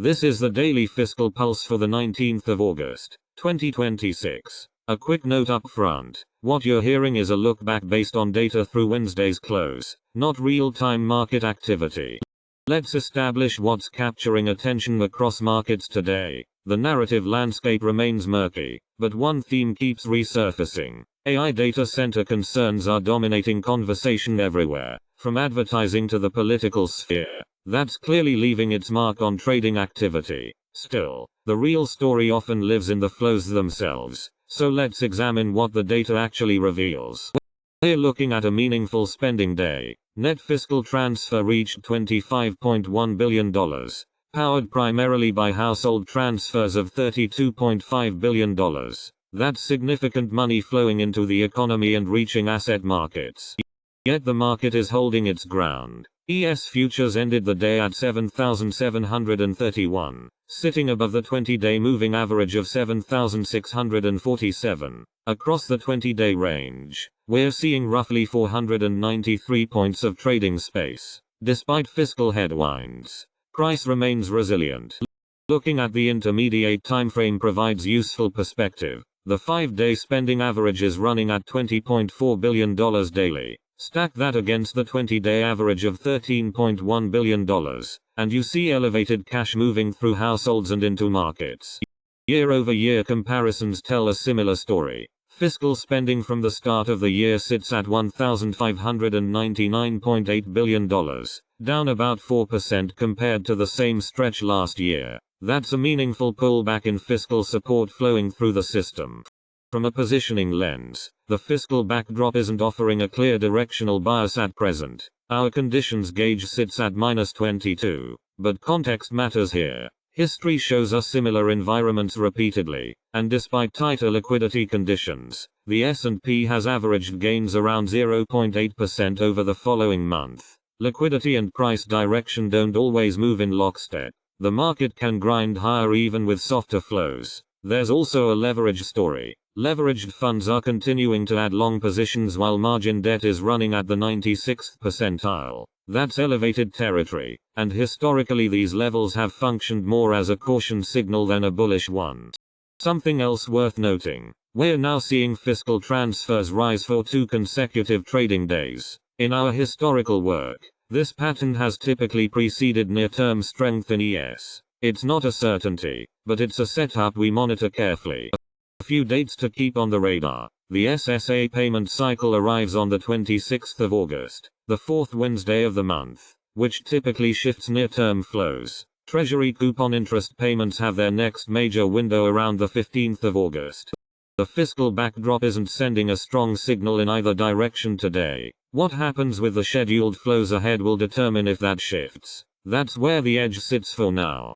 This is the daily fiscal pulse for the 19th of August, 2026. A quick note up front. What you're hearing is a look back based on data through Wednesday's close, not real-time market activity. Let's establish what's capturing attention across markets today. The narrative landscape remains murky, but one theme keeps resurfacing. AI data center concerns are dominating conversation everywhere, from advertising to the political sphere. That's clearly leaving its mark on trading activity. Still, the real story often lives in the flows themselves, so let's examine what the data actually reveals. We're looking at a meaningful spending day. Net fiscal transfer reached $25.1 billion, powered primarily by household transfers of $32.5 billion. That's significant money flowing into the economy and reaching asset markets. Yet the market is holding its ground. ES futures ended the day at 7,731, sitting above the 20-day moving average of 7,647. Across the 20-day range, we're seeing roughly 493 points of trading space. Despite fiscal headwinds, price remains resilient. Looking at the intermediate timeframe provides useful perspective. The 5-day spending average is running at $20.4 billion daily. Stack that against the 20-day average of $13.1 billion, and you see elevated cash moving through households and into markets. Year-over-year comparisons tell a similar story. Fiscal spending from the start of the year sits at $1,599.8 billion, down about 4% compared to the same stretch last year. That's a meaningful pullback in fiscal support flowing through the system. From a positioning lens, the fiscal backdrop isn't offering a clear directional bias at present. Our conditions gauge sits at -22, but context matters here. History shows us similar environments repeatedly, and despite tighter liquidity conditions, the S&P has averaged gains around 0.8% over the following month. Liquidity and price direction don't always move in lockstep. The market can grind higher even with softer flows. There's also a leverage story. Leveraged funds are continuing to add long positions while margin debt is running at the 96th percentile. That's elevated territory, and historically these levels have functioned more as a caution signal than a bullish one. Something else worth noting. We're now seeing fiscal transfers rise for 2 consecutive trading days. In our historical work, this pattern has typically preceded near-term strength in ES. It's not a certainty, but it's a setup we monitor carefully. A few dates to keep on the radar. The SSA payment cycle arrives on the 26th of August, the 4th Wednesday of the month, which typically shifts near-term flows. Treasury coupon interest payments have their next major window around the 15th of August. The fiscal backdrop isn't sending a strong signal in either direction today. What happens with the scheduled flows ahead will determine if that shifts. That's where the edge sits for now.